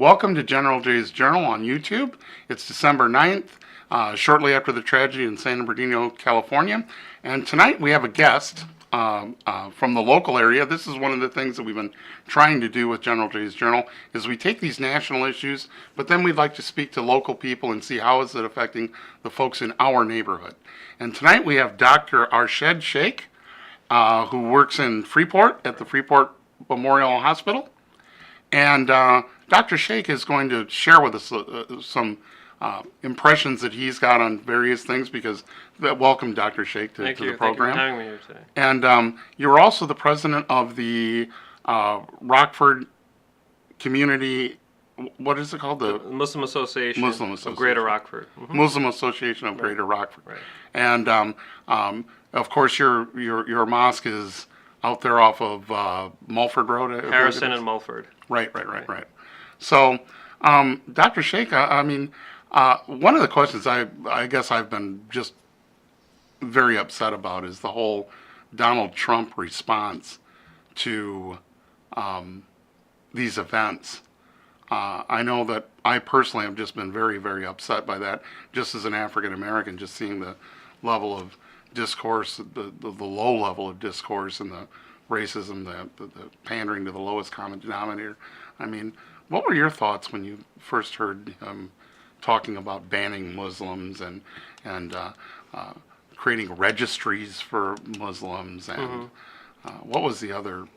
Welcome to General Jay's Journal on YouTube. It's December 9th, shortly after the tragedy in San Bernardino, California. And tonight we have a guest from the local area. This is one of the things that we've been trying to do with General Jay's Journal, is we take these national issues, but then we'd like to speak to local people and see how is it affecting the folks in our neighborhood. And tonight we have Dr. Arshad Shaik, who works in Freeport at the Freeport Memorial Hospital. And Dr. Shaik is going to share with us some impressions that he's got on various things. Welcome, Dr. Shaik, to the program. Thank you for having me here today. And you're also the president of the Rockford Community. What is it called? The Muslim Association of Greater Rockford. Mm-hmm. Muslim Association of Greater Rockford. Right. And of course, your mosque is out there off of Mulford Road. Harrison and Mulford. Right. So, Dr. Shaik, I mean, one of the questions I guess I've been just very upset about is the whole Donald Trump response to these events. I know that I personally have just been very, very upset by that, just as an African American, just seeing the level of discourse, the low level of discourse, and the racism, the pandering to the lowest common denominator. I mean, what were your thoughts when you first heard him talking about banning Muslims and creating registries for Muslims? And what was the other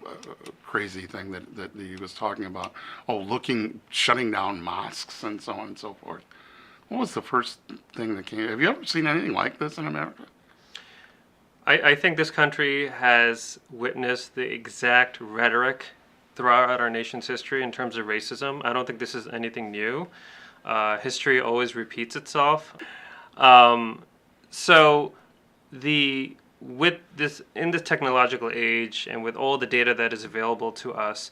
crazy thing that he was talking about? Oh, shutting down mosques and so on and so forth. What was the first thing that came? Have you ever seen anything like this in America? I think this country has witnessed the exact rhetoric throughout our nation's history in terms of racism. I don't think this is anything new. History always repeats itself. So with this, in this technological age and with all the data that is available to us,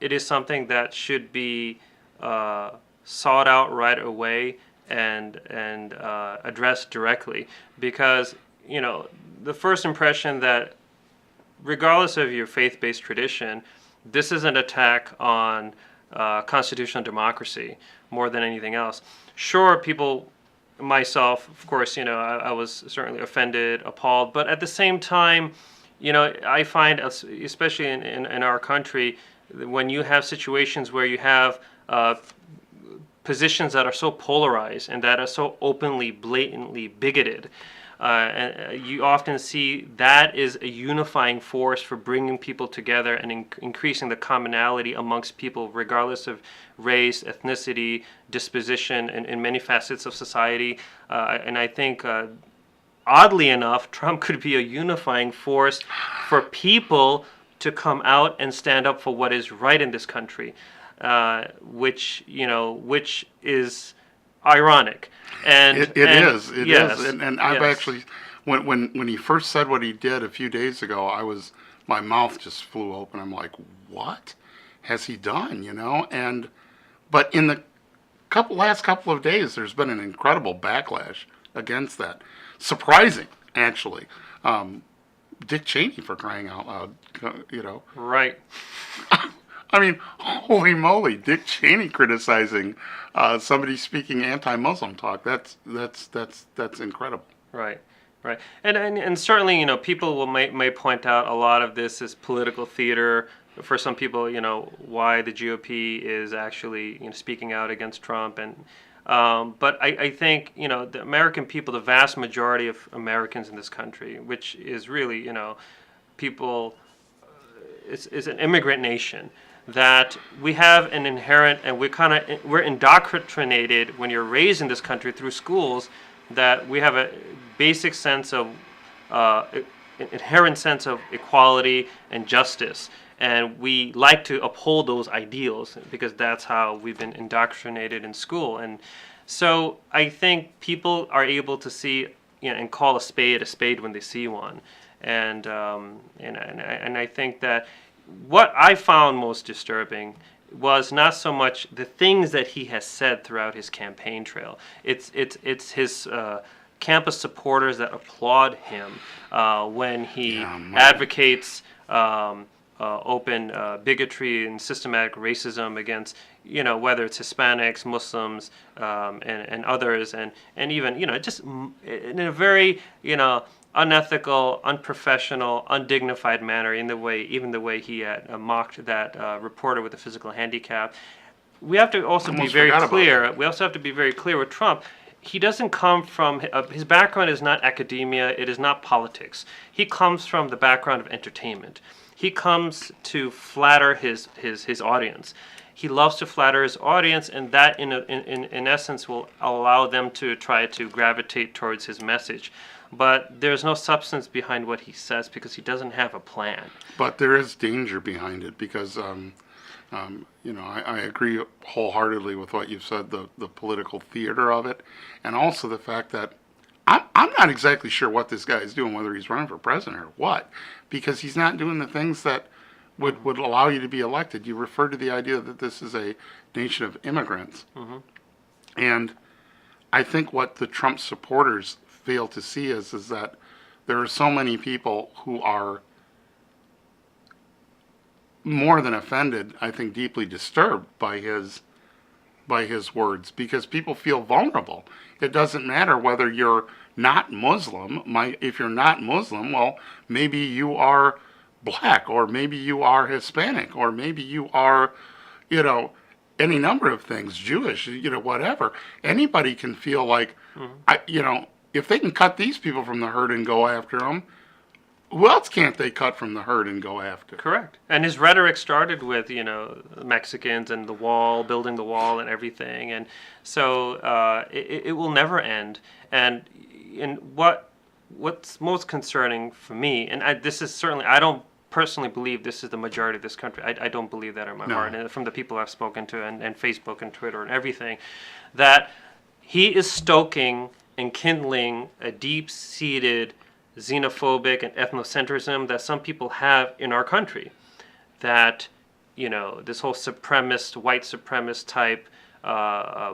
it is something that should be sought out right away and addressed directly, because the first impression that, regardless of your faith-based tradition, this is an attack on constitutional democracy more than anything else. Sure, people, myself, of course, I was certainly offended, appalled, but at the same time, I find, especially in our country, when you have situations where you have positions that are so polarized and that are so openly, blatantly bigoted, and you often see that is a unifying force for bringing people together and increasing the commonality amongst people, regardless of race, ethnicity, disposition, and in many facets of society. And I think, oddly enough, Trump could be a unifying force for people to come out and stand up for what is right in this country, which is ironic. And it is. And I've yes. actually, when he first said what he did a few days ago, my mouth just flew open. I'm like, what has he done? But in the last couple of days, there's been an incredible backlash against that. Surprising, actually. Dick Cheney, for crying out loud, Right. I mean, holy moly, Dick Cheney criticizing somebody speaking anti-Muslim talk. That's incredible. Right. And certainly, people may point out a lot of this is political theater. For some people, why the GOP is actually speaking out against Trump. And but I think, the American people, the vast majority of Americans in this country, which is really, people, is an immigrant nation, that we have an inherent, and we're indoctrinated when you're raised in this country through schools, that we have a basic sense of, inherent sense of equality and justice. And we like to uphold those ideals because that's how we've been indoctrinated in school. And so I think people are able to see, and call a spade when they see one. And I think that what I found most disturbing was not so much the things that he has said throughout his campaign trail. It's his campus supporters that applaud him when he advocates open bigotry and systematic racism against, whether it's Hispanics, Muslims, and others, and even, just in a very, unethical, unprofessional, undignified manner, even the way he had mocked that reporter with a physical handicap. We have to also be very clear. We also have to be very clear with Trump. He doesn't come from, his background is not academia, it is not politics. He comes from the background of entertainment. He comes to flatter his audience. He loves to flatter his audience, and that in essence will allow them to try to gravitate towards his message. But there's no substance behind what he says because he doesn't have a plan. But there is danger behind it because I agree wholeheartedly with what you've said, the political theater of it, and also the fact that I'm not exactly sure what this guy is doing, whether he's running for president or what, because he's not doing the things that would allow you to be elected. You referred to the idea that this is a nation of immigrants. Mm-hmm. And I think what the Trump supporters fail to see is that there are so many people who are more than offended, I think deeply disturbed by his words, because people feel vulnerable. It doesn't matter whether you're not Muslim. If you're not Muslim, well, maybe you are black, or maybe you are Hispanic, or maybe you are, any number of things, Jewish, whatever. Anybody can feel like, if they can cut these people from the herd and go after them, who else can't they cut from the herd and go after? Correct. And his rhetoric started with, Mexicans and the wall, building the wall and everything. And so it will never end. And what's most concerning for me, and I don't personally believe this is the majority of this country. I don't believe that in my heart. And from the people I've spoken to and Facebook and Twitter and everything, that he is stoking and kindling a deep-seated xenophobic and ethnocentrism that some people have in our country. That, this whole white supremacist type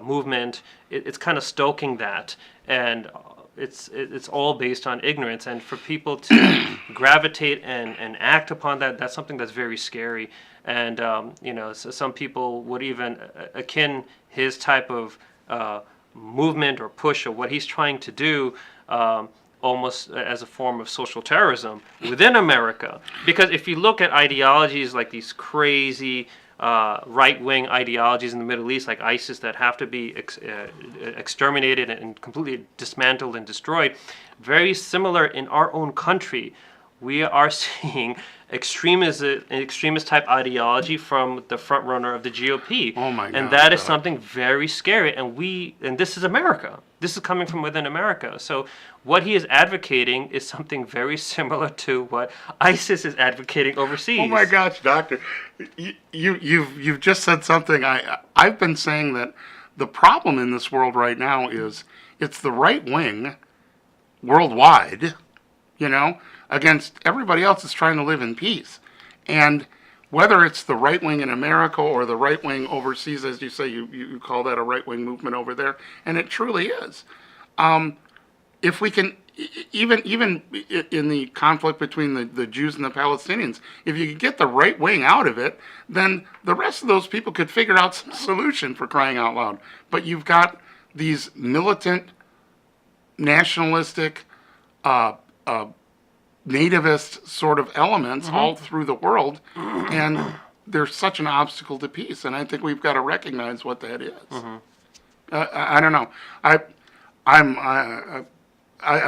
movement, it's kind of stoking that. And it's all based on ignorance. And for people to gravitate and act upon that, that's something that's very scary. And, so some people would even akin his type of movement or push, or what he's trying to do, almost as a form of social terrorism within America. Because if you look at ideologies like these crazy right-wing ideologies in the Middle East, like ISIS, that have to be exterminated and completely dismantled and destroyed, very similar in our own country. We are seeing extremist type ideology from the front runner of the GOP. Oh my God! And that is something very scary. And this is America. This is coming from within America. So what he is advocating is something very similar to what ISIS is advocating overseas. Oh my gosh, Doctor, you've just said something. I've been saying that the problem in this world right now is it's the right wing worldwide, against everybody else that's trying to live in peace. And whether it's the right wing in America or the right wing overseas, as you say, you call that a right wing movement over there, and it truly is. If we can, even in the conflict between the Jews and the Palestinians, if you could get the right wing out of it, then the rest of those people could figure out some solution, for crying out loud. But you've got these militant, nationalistic, nativist sort of elements all through the world, and they're such an obstacle to peace. And I think we've got to recognize what that is. I don't know. I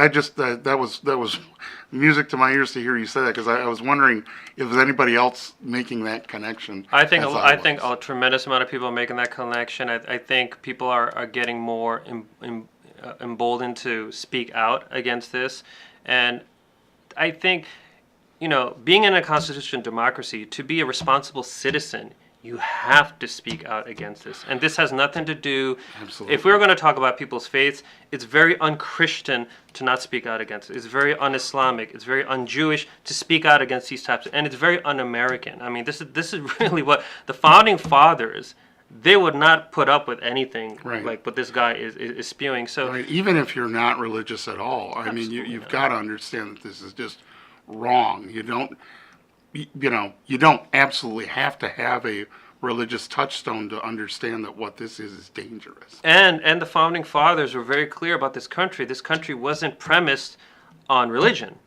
just that was music to my ears to hear you say that, because I was wondering if there's anybody else making that connection. I think a tremendous amount of people are making that connection. I think people are getting more emboldened to speak out against this, and I think, being in a constitutional democracy, to be a responsible citizen, you have to speak out against this. And this has nothing to do, Absolutely. If we're going to talk about people's faiths, it's very un-Christian to not speak out against it. It's very un-Islamic, it's very un-Jewish to speak out against these types, and it's very un-American. I mean, this is really what the founding fathers, they would not put up with anything like what this guy is spewing. So even if you're not religious at all, I mean, you've got to understand that this is just wrong. You you don't absolutely have to have a religious touchstone to understand that what this is dangerous. And the founding fathers were very clear about this country. This country wasn't premised on religion.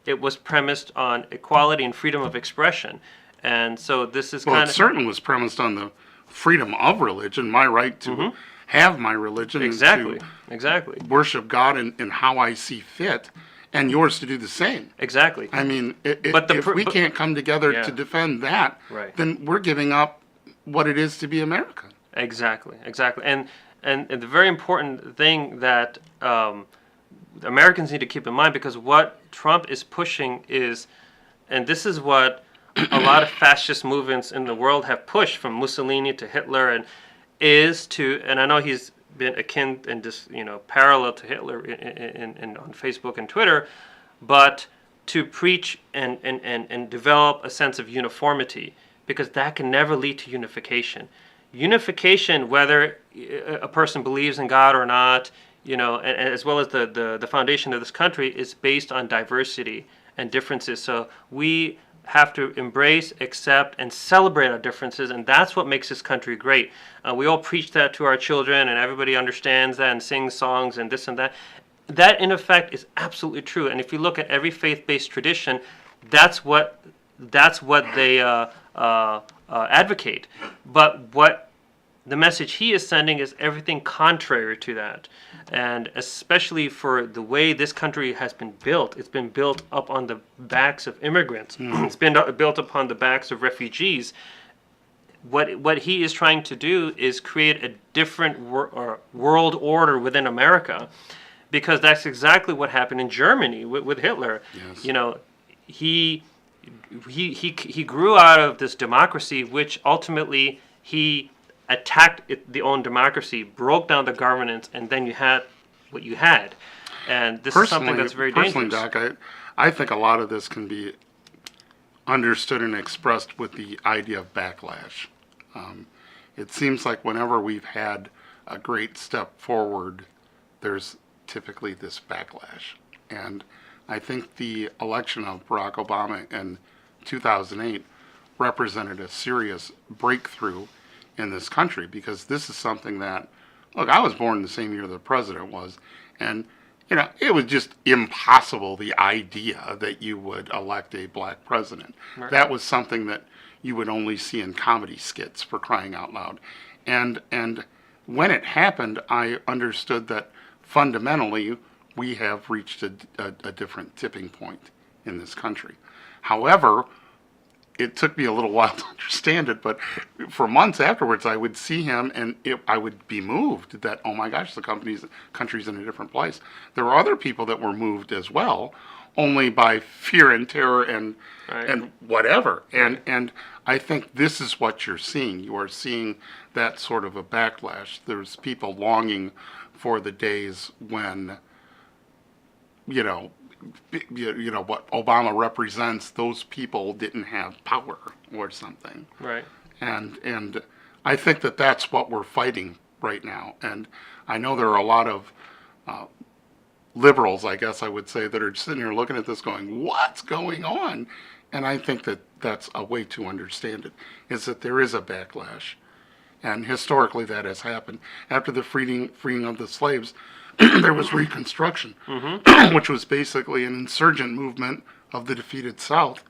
It was premised on equality and freedom of expression. And so this is Well, kind it of certainly was premised on the freedom of religion, my right to have my religion, exactly, and exactly, to worship God in how I see fit, and yours to do the same. exactly. I mean, But if we can't come together Yeah. to defend that, Right. then we're giving up what it is to be America. Exactly, exactly. And the very important thing that Americans need to keep in mind, because what Trump is pushing is, and this is what a lot of fascist movements in the world have pushed, from Mussolini to Hitler, and I know he's been akin and just parallel to Hitler in on Facebook and Twitter, but to preach and develop a sense of uniformity, because that can never lead to unification. Unification, whether a person believes in God or not, and as well as the foundation of this country, is based on diversity and differences. So we have to embrace, accept, and celebrate our differences, and that's what makes this country great. We all preach that to our children, and everybody understands that and sings songs and this and that. That, in effect, is absolutely true. And if you look at every faith-based tradition, that's what they advocate. But what the message he is sending is everything contrary to that. And especially for the way this country has been built, it's been built up on the backs of immigrants. It's been built upon the backs of refugees. What he is trying to do is create a different world order within America, because that's exactly what happened in Germany with Hitler. Yes. He grew out of this democracy, which ultimately he attacked the own democracy, broke down the governance, and then you had what you had. And this is something that's very dangerous. Doc, I think a lot of this can be understood and expressed with the idea of backlash. It seems like whenever we've had a great step forward, there's typically this backlash. And I think the election of Barack Obama in 2008 represented a serious breakthrough in this country, because this is something that, look, I was born the same year the president was, and it was just impossible, the idea that you would elect a black president. Right. That was something that you would only see in comedy skits, for crying out loud. And when it happened, I understood that fundamentally we have reached a different tipping point in this country. However, it took me a little while to understand it, but for months afterwards, I would see him, and I would be moved that, oh my gosh, the country's in a different place. There were other people that were moved as well, only by fear and terror and Right. and whatever. And I think this is what you're seeing. You are seeing that sort of a backlash. There's people longing for the days when, what Obama represents, those people didn't have power or something. Right. And I think that that's what we're fighting right now. And I know there are a lot of liberals, I guess I would say, that are sitting here looking at this going, what's going on? And I think that that's a way to understand it, is that there is a backlash. And historically that has happened. After the freeing of the slaves, there was Reconstruction, which was basically an insurgent movement of the defeated South.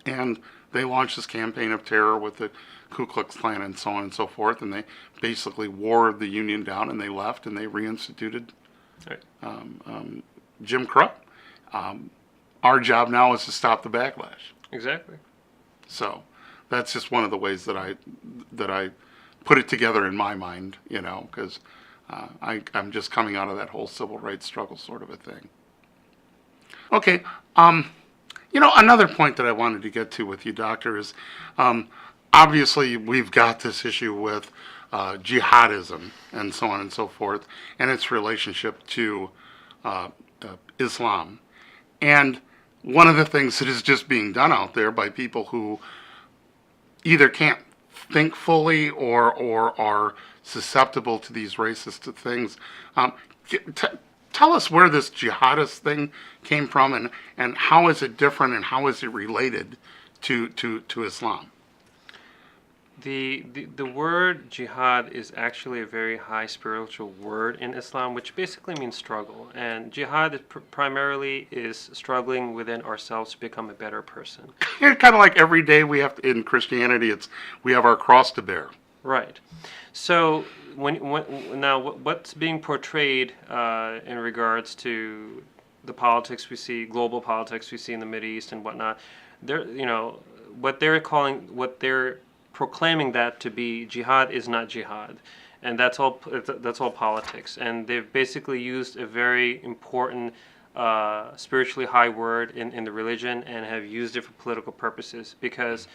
And they launched this campaign of terror with the Ku Klux Klan and so on and so forth, and they basically wore the Union down, and they left, and they reinstituted Right. Jim Crow. Our job now is to stop the backlash. Exactly. So that's just one of the ways that I put it together in my mind, because I'm just coming out of that whole civil rights struggle sort of a thing. Okay, another point that I wanted to get to with you, Doctor, is obviously we've got this issue with jihadism and so on and so forth, and its relationship to Islam. And one of the things that is just being done out there by people who either can't think fully or are susceptible to these racist things. Tell us where this jihadist thing came from, and how is it different, and how is it related to Islam? The word jihad is actually a very high spiritual word in Islam, which basically means struggle. And jihad is primarily is struggling within ourselves to become a better person. Kind of like every day we have to, in Christianity, we have our cross to bear. Right. So now what's being portrayed in regards to the politics we see, global politics we see in the Mideast and whatnot, what they're proclaiming that to be jihad is not jihad, and that's all politics. And they've basically used a very important spiritually high word in the religion and have used it for political purposes because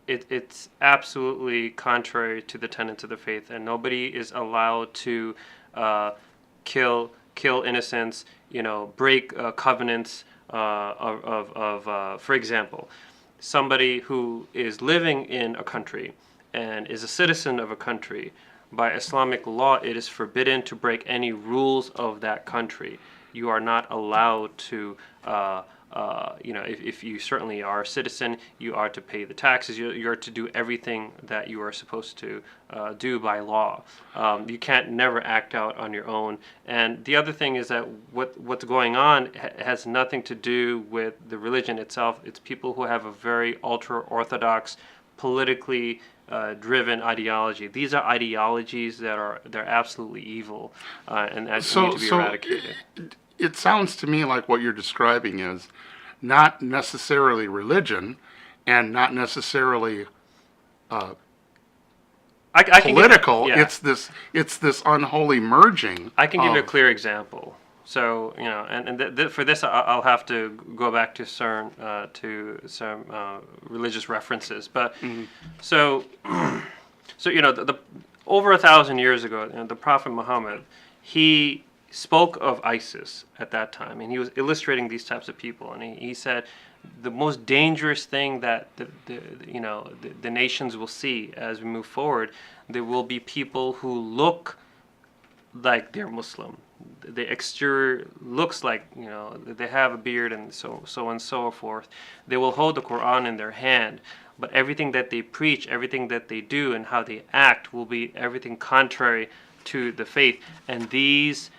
it's absolutely contrary to the tenets of the faith, and nobody is allowed to kill innocents, break covenants for example, somebody who is living in a country and is a citizen of a country, by Islamic law, it is forbidden to break any rules of that country. You are not allowed to, if you certainly are a citizen, you are to pay the taxes. You are to do everything that you are supposed to do by law. You can't never act out on your own. And the other thing is that what's going on has nothing to do with the religion itself. It's people who have a very ultra-orthodox, politically driven ideology. These are ideologies they're absolutely evil and that need to be eradicated. It sounds to me like what you're describing is not necessarily religion and not necessarily political. It's this unholy merging. I can give you a clear example. So for this, I'll have to go back to some religious references. But so over 1,000 years ago, the Prophet Muhammad, he spoke of ISIS at that time, and he was illustrating these types of people, and he said the most dangerous thing that the nations will see as we move forward, there will be people who look like they're Muslim. The exterior looks like they have a beard and so on and so forth. They will hold the Quran in their hand, but everything that they preach, everything that they do, and how they act will be everything contrary to the faith. And these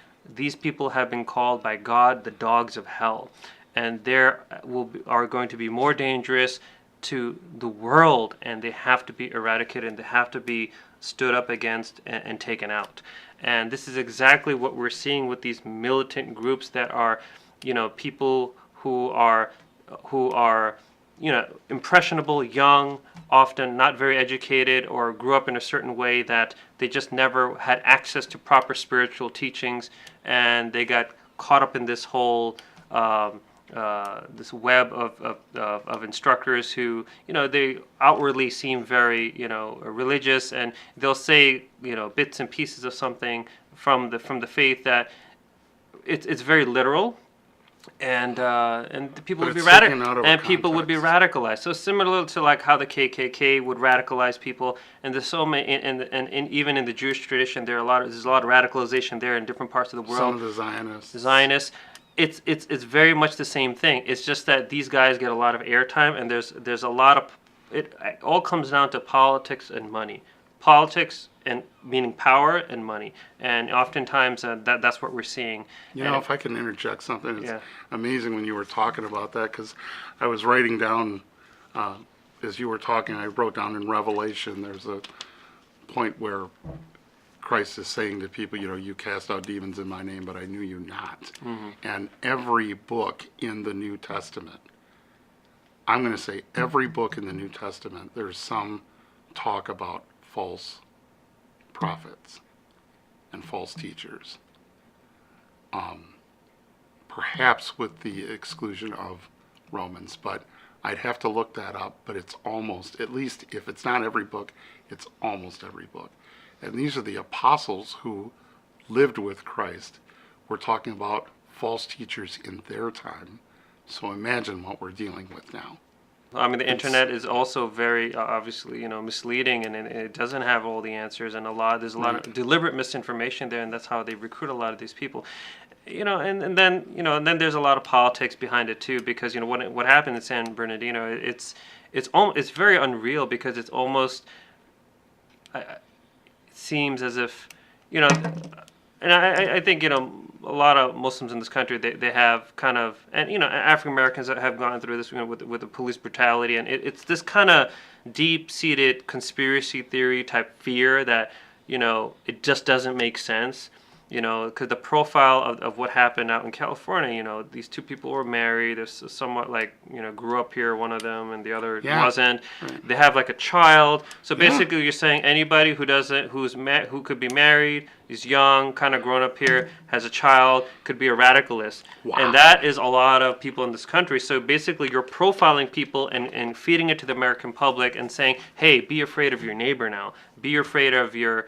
people have been called by God the dogs of hell, and are going to be more dangerous to the world, and they have to be eradicated, and they have to be stood up against and taken out. And this is exactly what we're seeing with these militant groups that are, people who are impressionable, young, often not very educated, or grew up in a certain way that they just never had access to proper spiritual teachings, and they got caught up in this whole this web of instructors who, they outwardly seem very, religious, and they'll say, bits and pieces of something from the faith that it's very literal. And the people would be radicalized. So similar to like how the KKK would radicalize people, and there's so many, and even in the Jewish tradition, there's a lot of radicalization there in different parts of the world. Some of the Zionists. It's very much the same thing. It's just that these guys get a lot of airtime, and there's a lot of it all comes down to politics and money. Politics and meaning power and money, and oftentimes that's what we're seeing. If I can interject something, it's amazing when you were talking about that, because I was writing down as you were talking. I wrote down in Revelation, there's a point where Christ is saying to people, you cast out demons in my name, but I knew you not. Mm-hmm. And every book in the New Testament, I'm going to say every book in the New Testament, there's some talk about false prophets and false teachers. Perhaps with the exclusion of Romans, but I'd have to look that up, but it's almost, at least if it's not every book, it's almost every book. And these are the apostles who lived with Christ. We're talking about false teachers in their time. So imagine what we're dealing with now. I mean, the internet is also very obviously, misleading, and it doesn't have all the answers, and there's a lot of deliberate misinformation there, and that's how they recruit a lot of these people. and then there's a lot of politics behind it too, because what happened in San Bernardino, it's very unreal, because it's almost, it seems as if, and I think a lot of Muslims in this country, they have kind of, and African Americans that have gone through this, with the police brutality, and it's this kind of deep-seated conspiracy theory type fear that it just doesn't make sense. Because the profile of what happened out in California, these two people were married. There's somewhat like, grew up here, one of them, and the other wasn't. Right. They have like a child. So basically, you're saying anybody who could be married, is young, kind of grown up here, has a child, could be a radicalist. Wow. And that is a lot of people in this country. So basically, you're profiling people and feeding it to the American public and saying, hey, be afraid of your neighbor now. Be afraid of your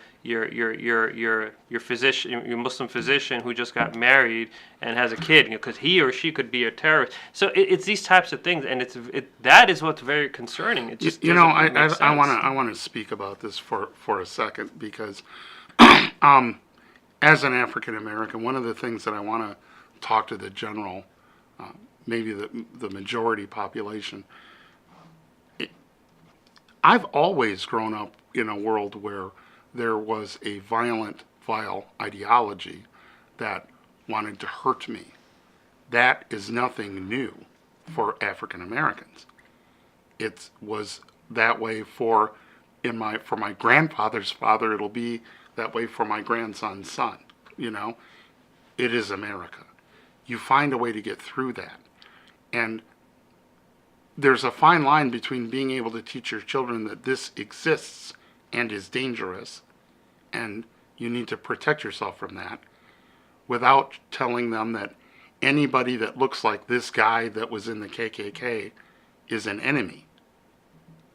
physician, your Muslim physician who just got married and has a kid, because he or she could be a terrorist. So it's these types of things, and that is what's very concerning. It just I want to speak about this for a second, because as an African American, one of the things that I want to talk to the general, maybe the majority population. I've always grown up in a world where there was a vile ideology that wanted to hurt me. That is nothing new for African Americans. It was that way for my grandfather's father. It'll be that way for my grandson's son. It is America. You find a way to get through that. And there's a fine line between being able to teach your children that this exists and is dangerous, and you need to protect yourself from that, without telling them that anybody that looks like this guy that was in the KKK is an enemy.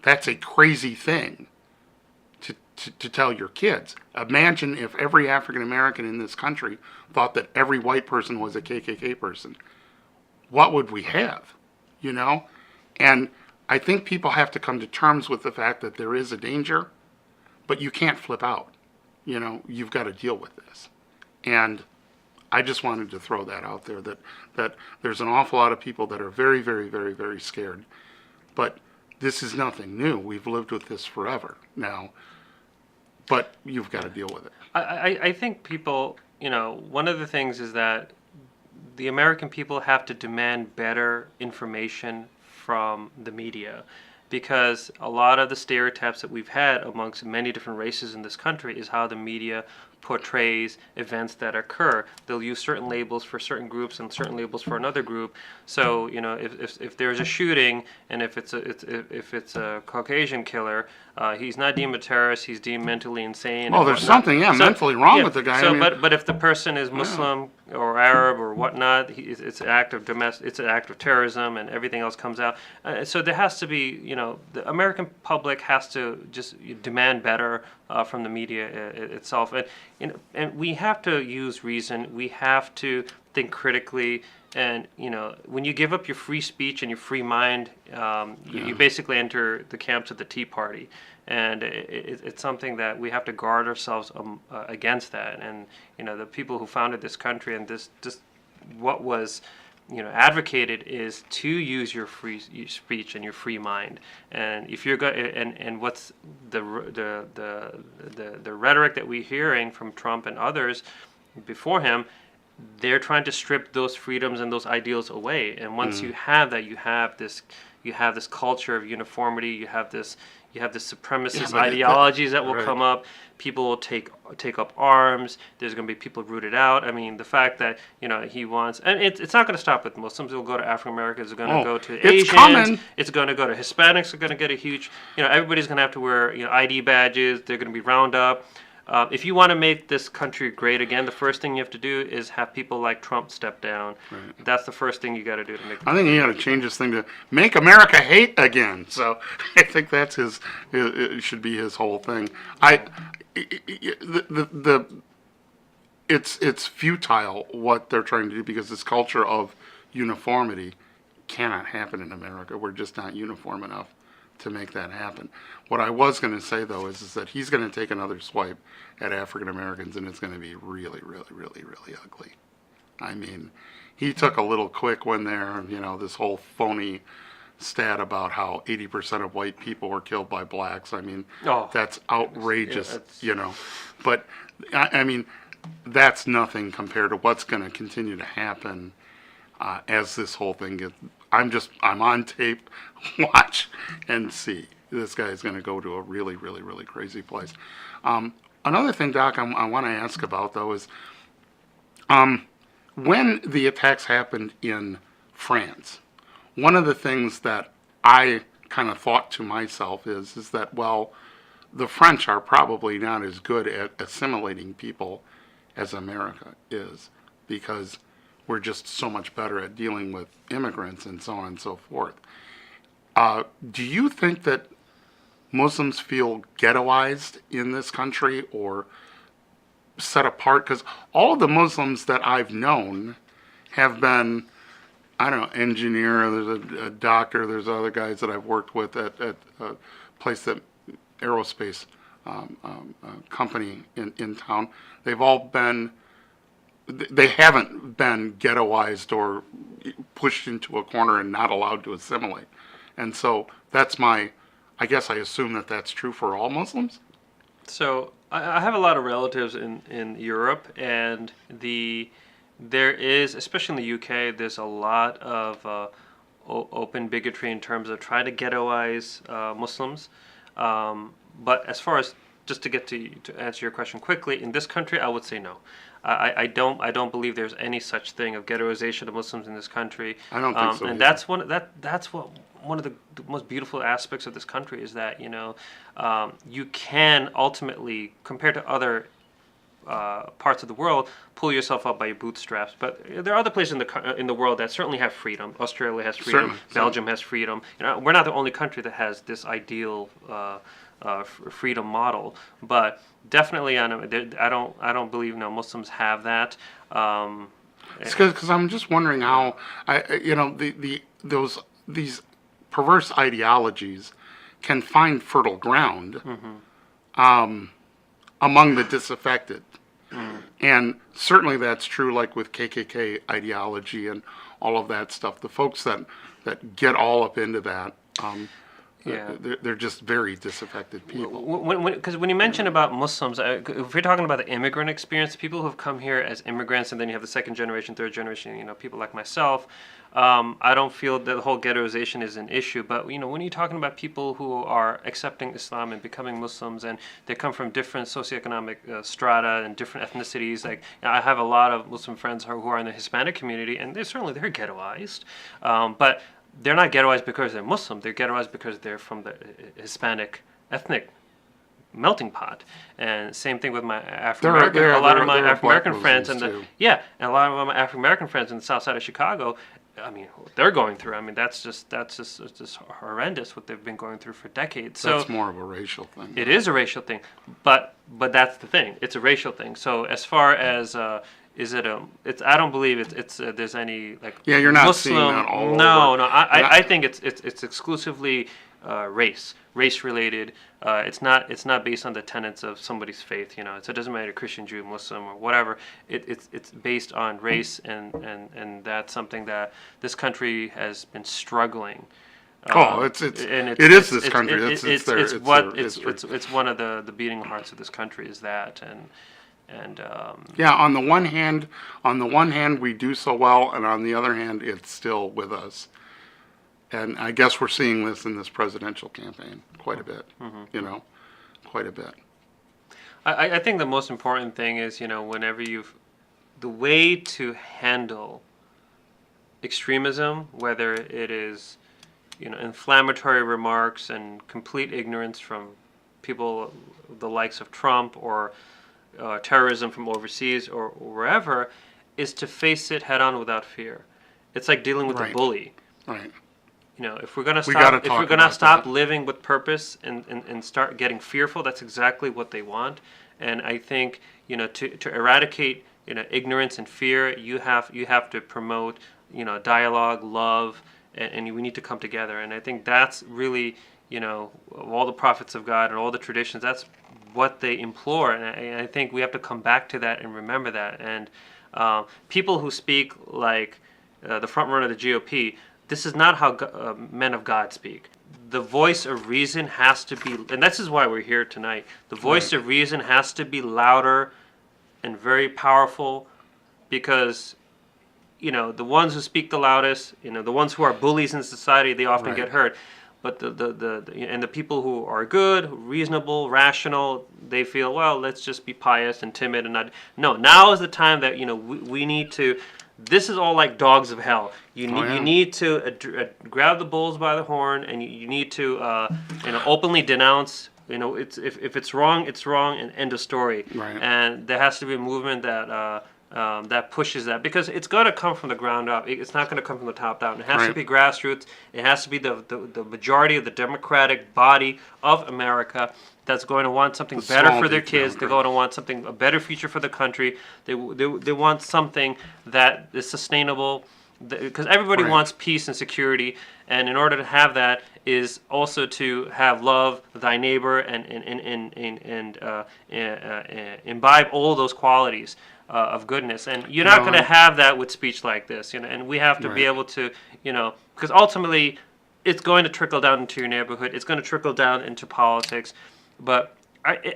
That's a crazy thing to tell your kids. Imagine if every African American in this country thought that every white person was a KKK person. What would we have? And I think people have to come to terms with the fact that there is a danger, but you can't flip out. You've got to deal with this. And I just wanted to throw that out there, that there's an awful lot of people that are very, very, very, very scared. But this is nothing new. We've lived with this forever now. But you've got to deal with it. I think people, one of the things is that the American people have to demand better information from the media, because a lot of the stereotypes that we've had amongst many different races in this country is how the media portrays events that occur. They'll use certain labels for certain groups and certain labels for another group. So if there's a shooting, and if it's a Caucasian killer, he's not deemed a terrorist. He's deemed mentally insane. Oh, there's something mentally wrong with the guy. So, but if the person is Muslim or Arab or whatnot, it's an act of terrorism, and everything else comes out. So there has to be, the American public has to just demand better from the media itself, and we have to use reason. We have to think critically, and when you give up your free speech and your free mind, you basically enter the camps of the Tea Party, and it's something that we have to guard ourselves against that. And the people who founded this country, and this what was advocated is to use your free speech and your free mind. And if you're and what's the rhetoric that we're hearing from Trump and others before him, they're trying to strip those freedoms and those ideals away. And once you have that, you have this culture of uniformity. You have this supremacist ideologies that will come up. People will take up arms. There's going to be people rooted out. I mean, the fact that he wants, and it's not going to stop with Muslims. It'll go to African Americans. It's going to go to Asians. Coming. It's going to go to Hispanics. Are going to get a huge. Everybody's going to have to wear ID badges. They're going to be round up. If you want to make this country great again, the first thing you have to do is have people like Trump step down. Right. That's the first thing you got to do to make. I think he got to change this thing to make America hate again. So I think that's it should be his whole thing. It's futile what they're trying to do, because this culture of uniformity cannot happen in America. We're just not uniform enough to make that happen. What I was going to say, though, is that he's going to take another swipe at African Americans, and it's going to be really, really, really, really ugly. I mean, he took a little quick one there, this whole phony stat about how 80% of white people were killed by blacks. I mean, Oh, that's outrageous, yeah, that's- But, I mean, that's nothing compared to what's going to continue to happen as this whole thing gets. I'm on tape, watch and see. This guy is going to go to a really, really, really crazy place. Another thing, Doc, I want to ask about, though, is when the attacks happened in France, one of the things that I kind of thought to myself is that, well, the French are probably not as good at assimilating people as America is, because we're just so much better at dealing with immigrants and so on and so forth. Do you think that Muslims feel ghettoized in this country or set apart? Because all of the Muslims that I've known have been, I don't know, engineer, there's a doctor, there's other guys that I've worked with at a place that aerospace company in town. They haven't been ghettoized or pushed into a corner and not allowed to assimilate. And so I guess I assume that that's true for all Muslims. So I have a lot of relatives in Europe, and there is, especially in the UK, there's a lot of open bigotry in terms of trying to ghettoize Muslims. But as far as, just to get to answer your question quickly, in this country, I would say no. I don't believe there's any such thing of ghettoization of Muslims in this country. I don't think so And either. that's one of the most beautiful aspects of this country is that you can ultimately, compared to other parts of the world, pull yourself up by your bootstraps. But there are other places in the world that certainly have freedom. Australia has freedom. Certainly. Belgium has freedom. We're not the only country that has this ideal freedom model. But definitely, I don't believe Muslims have that. It's because I'm just wondering how these perverse ideologies can find fertile ground among the disaffected. And certainly that's true, like with KKK ideology and all of that stuff. The folks that get all up into that, they're just very disaffected people. Because when you mention about Muslims, if we're talking about the immigrant experience, people who have come here as immigrants, and then you have the second generation, third generation, people like myself, I don't feel that the whole ghettoization is an issue. But when you're talking about people who are accepting Islam and becoming Muslims, and they come from different socioeconomic strata and different ethnicities, like I have a lot of Muslim friends who are in the Hispanic community, and they're ghettoized, but they're not ghettoized because they're Muslim. They're ghettoized because they're from the Hispanic ethnic melting pot. And same thing with my African American. A lot of my African American friends and and a lot of my African American friends in the South Side of Chicago. I mean, what they're going through. I mean, that's just horrendous what they've been going through for decades. So that's more of a racial thing. It is a racial thing, but that's the thing. It's a racial thing. So as far as I don't believe there's any like you're not Muslim, seeing that all over. No. I think it's exclusively race related. It's not based on the tenets of somebody's faith. So it doesn't matter Christian, Jew, Muslim, or whatever. It's based on race, and that's something that this country has been struggling. It is this country. It's one of the beating hearts of this country is that and on the one hand we do so well, and on the other hand it's still with us. And I guess we're seeing this in this presidential campaign quite a bit. Quite a bit. I think the most important thing is whenever the way to handle extremism, whether it is inflammatory remarks and complete ignorance from people the likes of Trump or terrorism from overseas or wherever, is to face it head on without fear. It's like dealing with a bully. Right. If we're gonna stop living with purpose and start getting fearful, that's exactly what they want. And I think to eradicate ignorance and fear, you have to promote dialogue, love, and we need to come together. And I think that's really all the prophets of God and all the traditions. That's what they implore, and I think we have to come back to that and remember that. And People who speak like the front runner of the GOP, this is not how men of God speak. The voice of reason has to be, and this is why we're here tonight. The voice of reason has to be louder and very powerful, because the ones who speak the loudest, the ones who are bullies in society, they often get hurt. But the people who are good, reasonable, rational, they feel, well, let's just be pious and timid and not. No, now is the time that we need to. This is all like dogs of hell. You need to grab the bulls by the horn, and you need to openly denounce. If it's wrong, it's wrong, and end of story. Right. And there has to be a movement that pushes that, because it's going to come from the ground up. It's not going to come from the top down. It has to be grassroots. It has to be the majority of the democratic body of America that's going to want something better for their kids. They're going to want a better future for the country. They want something that is sustainable, because everybody wants peace and security. And in order to have that is also to have love thy neighbor and imbibe all those qualities of goodness. And you're not going to have that with speech like this, and we have to be able to, because ultimately it's going to trickle down into your neighborhood. It's going to trickle down into politics. But I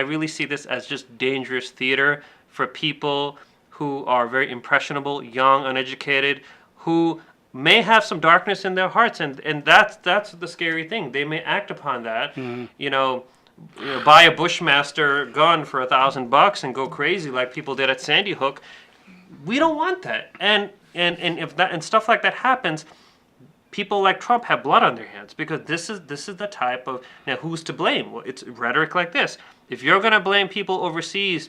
really see this as just dangerous theater for people who are very impressionable, young, uneducated, who may have some darkness in their hearts, and that's the scary thing. They may act upon that, buy a Bushmaster gun for $1,000 and go crazy like people did at Sandy Hook. We don't want that, and if that and stuff like that happens, people like Trump have blood on their hands, because this is the type of, now who's to blame? Well, it's rhetoric like this. If you're going to blame people overseas,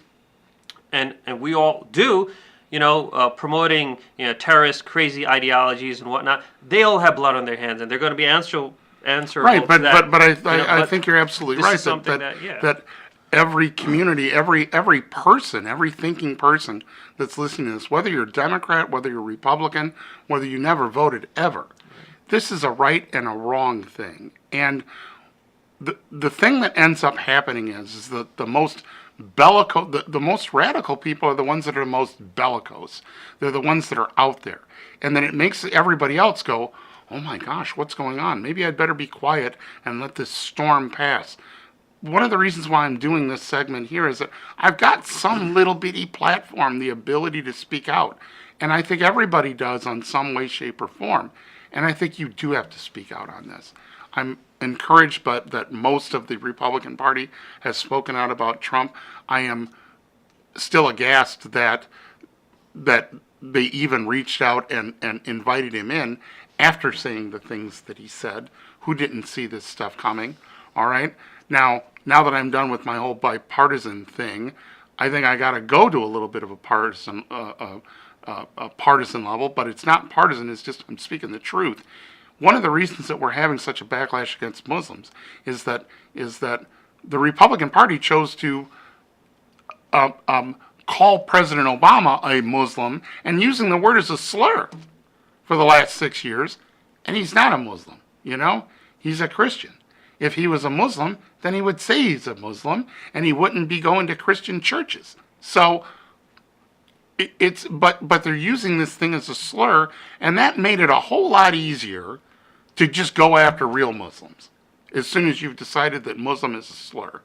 and we all do, promoting terrorist crazy ideologies and whatnot, they all have blood on their hands, and they're going to be answerable. Right, but to that. I think you're absolutely right that every community, every person, every thinking person that's listening to this, whether you're a Democrat, whether you're Republican, whether you never voted ever, this is a right and a wrong thing. And the thing that ends up happening is that the most bellicose, the most radical people are the ones that are the most bellicose. They're the ones that are out there. And then it makes everybody else go, oh my gosh, what's going on? Maybe I'd better be quiet and let this storm pass. One of the reasons why I'm doing this segment here is that I've got some little bitty platform, the ability to speak out. And I think everybody does on some way, shape, or form. And I think you do have to speak out on this. I'm encouraged that most of the Republican Party has spoken out about Trump. I am still aghast that they even reached out and invited him in after saying the things that he said. Who didn't see this stuff coming? All right. Now that I'm done with my whole bipartisan thing, I think I got to go to a little bit of a partisan level, but it's not partisan. It's just I'm speaking the truth. One of the reasons that we're having such a backlash against Muslims is that the Republican Party chose to call President Obama a Muslim and using the word as a slur for the last 6 years, and he's not a Muslim. He's a Christian. If he was a Muslim, then he would say he's a Muslim, and he wouldn't be going to Christian churches. So but they're using this thing as a slur, and that made it a whole lot easier to just go after real Muslims as soon as you've decided that Muslim is a slur.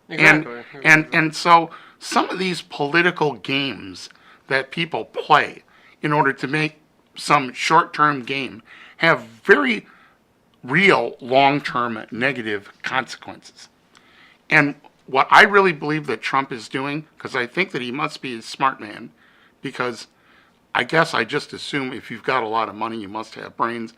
Exactly. And so some of these political games that people play in order to make some short-term game have very real long-term negative consequences. And what I really believe that Trump is doing, because I think that he must be a smart man, because I guess I just assume if you've got a lot of money, you must have brains.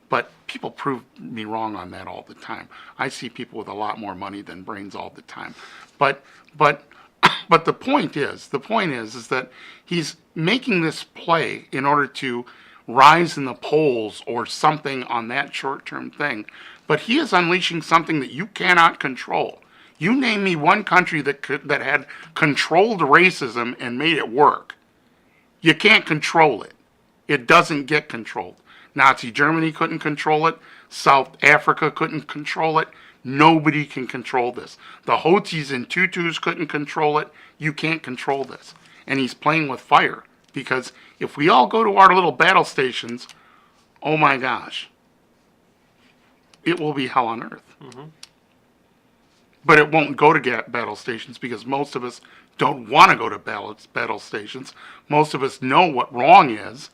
But people prove me wrong on that all the time. I see people with a lot more money than brains all the time. But the point is that he's making this play in order to rise in the polls or something on that short-term thing. But he is unleashing something that you cannot control. You name me one country that had controlled racism and made it work. You can't control it. It doesn't get controlled. Nazi Germany couldn't control it. South Africa couldn't control it. Nobody can control this. The Houthis and Tutus couldn't control it. You can't control this. and he's playing with fire. Because if we all go to our little battle stations, oh my gosh, it will be hell on earth. Mm-hmm. But it won't go to battle stations because most of us don't want to go to battle stations. Most of us know what wrong is,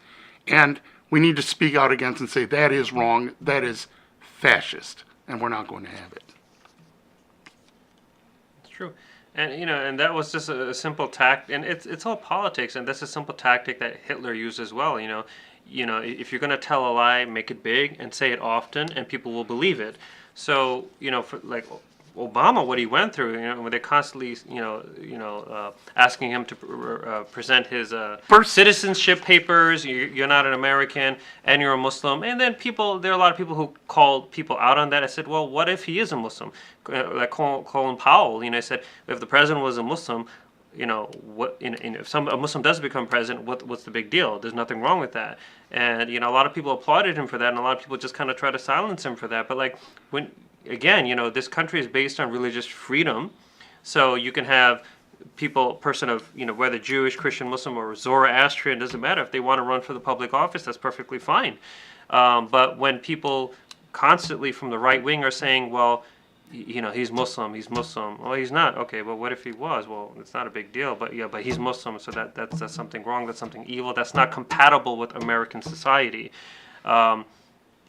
and we need to speak out against and say that is wrong, that is fascist, and we're not going to have it. It's true. And and that was just a simple tact, and it's all politics, and that's a simple tactic that Hitler used as well. If you're going to tell a lie, make it big and say it often, and people will believe it. So for like Obama, what he went through, when they're constantly, asking him to present his citizenship papers. You're not an American, and you're a Muslim. And then there are a lot of people who called people out on that. I said, well, what if he is a Muslim? Like Colin Powell, said if the president was a Muslim, if a Muslim does become president, what's the big deal? There's nothing wrong with that. And a lot of people applauded him for that, and a lot of people just kind of try to silence him for that. But like again, this country is based on religious freedom, so you can have person of whether Jewish, Christian, Muslim, or Zoroastrian, doesn't matter. If they want to run for the public office, that's perfectly fine. But when people constantly from the right wing are saying, well, he's Muslim. Well, he's not. Okay, but what if he was? Well, it's not a big deal. But but he's Muslim, so that's something wrong. That's something evil. That's not compatible with American society.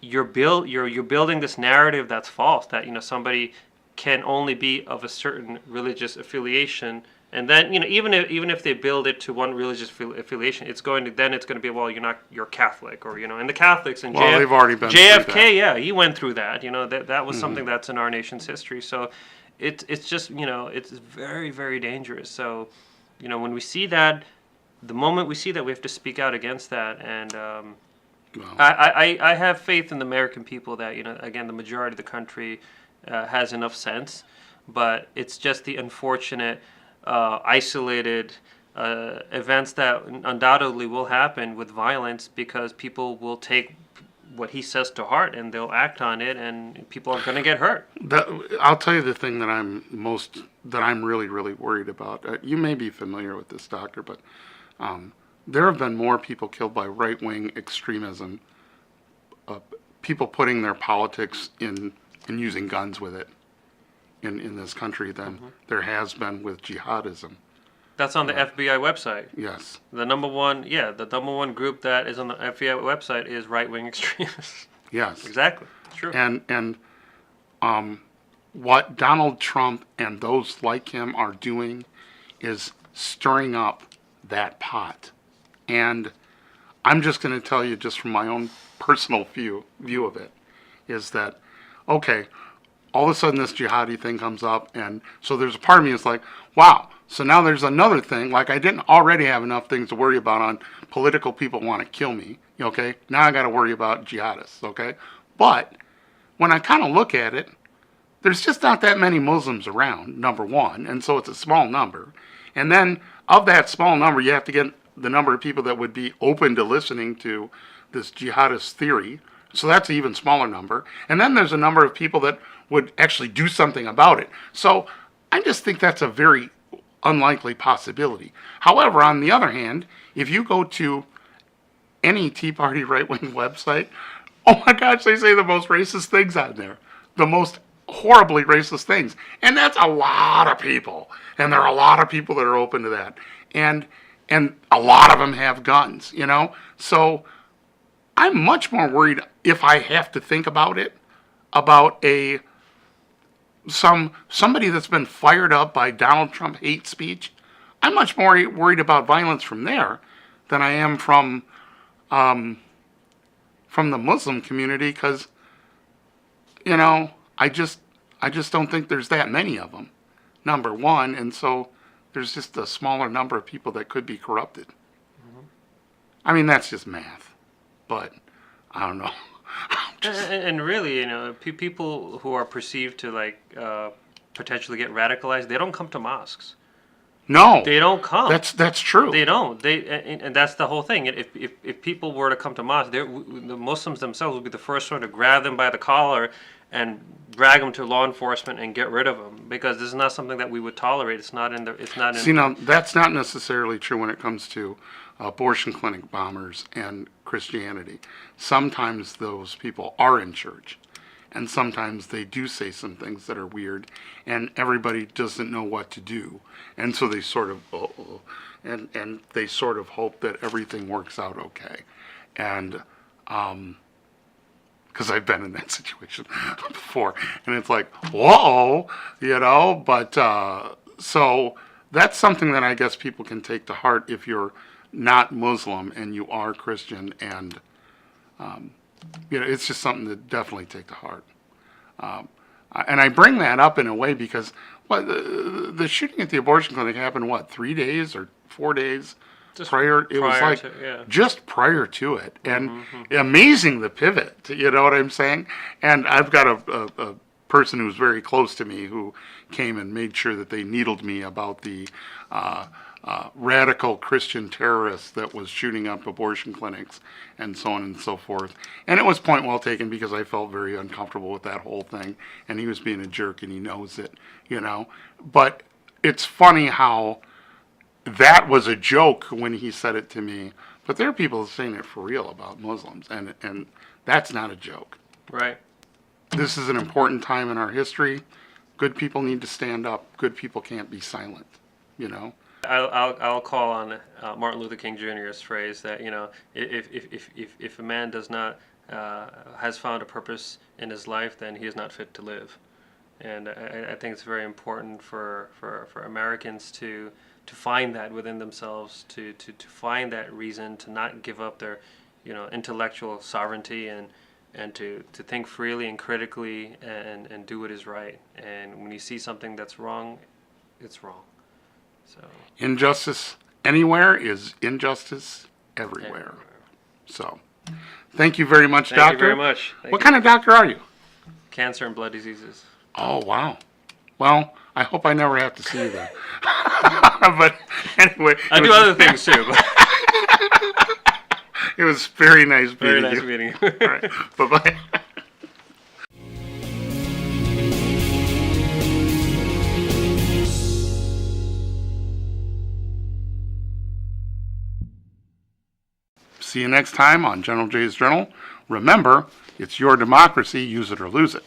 You're building this narrative that's false, that somebody can only be of a certain religious affiliation, and then even if they build it to one religious affiliation, it's going to be, well, you're Catholic, or and the Catholics and they've already been JFK, yeah, he went through that. That was something that's in our nation's history. So it's just it's very, very dangerous. So when we see that, the moment we see that, we have to speak out against that. And Well, I have faith in the American people that again, the majority of the country has enough sense, but it's just the unfortunate isolated events that undoubtedly will happen with violence, because people will take what he says to heart and they'll act on it, and people are going to get hurt. I'll tell you the thing that I'm really, really worried about. You may be familiar with this, doctor, but there have been more people killed by right-wing extremism, people putting their politics in and using guns with it in this country than there has been with jihadism. That's on the FBI website. Yes. The number one group that is on the FBI website is right-wing extremists. Yes. Exactly. It's true. And what Donald Trump and those like him are doing is stirring up that pot. And I'm just going to tell you, just from my own personal view of it, is that, okay, all of a sudden this jihadi thing comes up, and so there's a part of me that's like, wow, so now there's another thing, like I didn't already have enough things to worry about on political people want to kill me, okay? Now I got to worry about jihadists, okay? But when I kind of look at it, there's just not that many Muslims around, number one, and so it's a small number. And then of that small number, you have to get the number of people that would be open to listening to this jihadist theory. So that's an even smaller number. And then there's a number of people that would actually do something about it. So I just think that's a very unlikely possibility. However, on the other hand, if you go to any Tea Party right-wing website, oh my gosh, they say the most racist things on there. The most horribly racist things. And that's a lot of people. And there are a lot of people that are open to that. And a lot of them have guns, So I'm much more worried, if I have to think about it, about somebody that's been fired up by Donald Trump hate speech. I'm much more worried about violence from there than I am from the Muslim community, because I just don't think there's that many of them, number one, and so there's just a smaller number of people that could be corrupted. I mean, that's just math, but I don't know. And really, people who are perceived to potentially get radicalized, they don't come to mosques. No, they don't come. That's true. They don't. And that's the whole thing. If people were to come to mosques, the Muslims themselves would be the first one to grab them by the collar and drag them to law enforcement and get rid of them, because this is not something that we would tolerate. It's not in the. It's not in. See, now, that's not necessarily true when it comes to abortion clinic bombers and Christianity. Sometimes those people are in church, and sometimes they do say some things that are weird, and everybody doesn't know what to do, and so they sort of, and they sort of hope that everything works out okay, and because I've been in that situation before, and it's like, whoa, but so that's something that I guess people can take to heart if you're not Muslim and you are Christian, and it's just something to definitely take to heart. And I bring that up in a way because the shooting at the abortion clinic happened 3 days or 4 days prior? It was like just prior to it, and amazing the pivot. You know what I'm saying? And I've got a person who's very close to me who came and made sure that they needled me about the radical Christian terrorist that was shooting up abortion clinics and so on and so forth. And it was point well taken because I felt very uncomfortable with that whole thing, and he was being a jerk and he knows it, But it's funny how that was a joke when he said it to me, but there are people saying it for real about Muslims, and that's not a joke. Right. This is an important time in our history. Good people need to stand up. Good people can't be silent, I'll call on Martin Luther King Jr.'s phrase that if a man does not has found a purpose in his life, then he is not fit to live, and I think it's very important for Americans to find that within themselves, to find that reason to not give up their intellectual sovereignty, and to think freely and critically, and do what is right. And when you see something that's wrong, it's wrong. So injustice anywhere is injustice everywhere. So thank you very much, Doctor. Thank you very much. What kind of doctor are you? Cancer and blood diseases. Oh, wow. Well, I hope I never have to see you then. But anyway. I do other things too. It was very nice meeting you. Very nice meeting you. All right. Bye-bye. See you next time on General Jay's Journal. Remember, it's your democracy. Use it or lose it.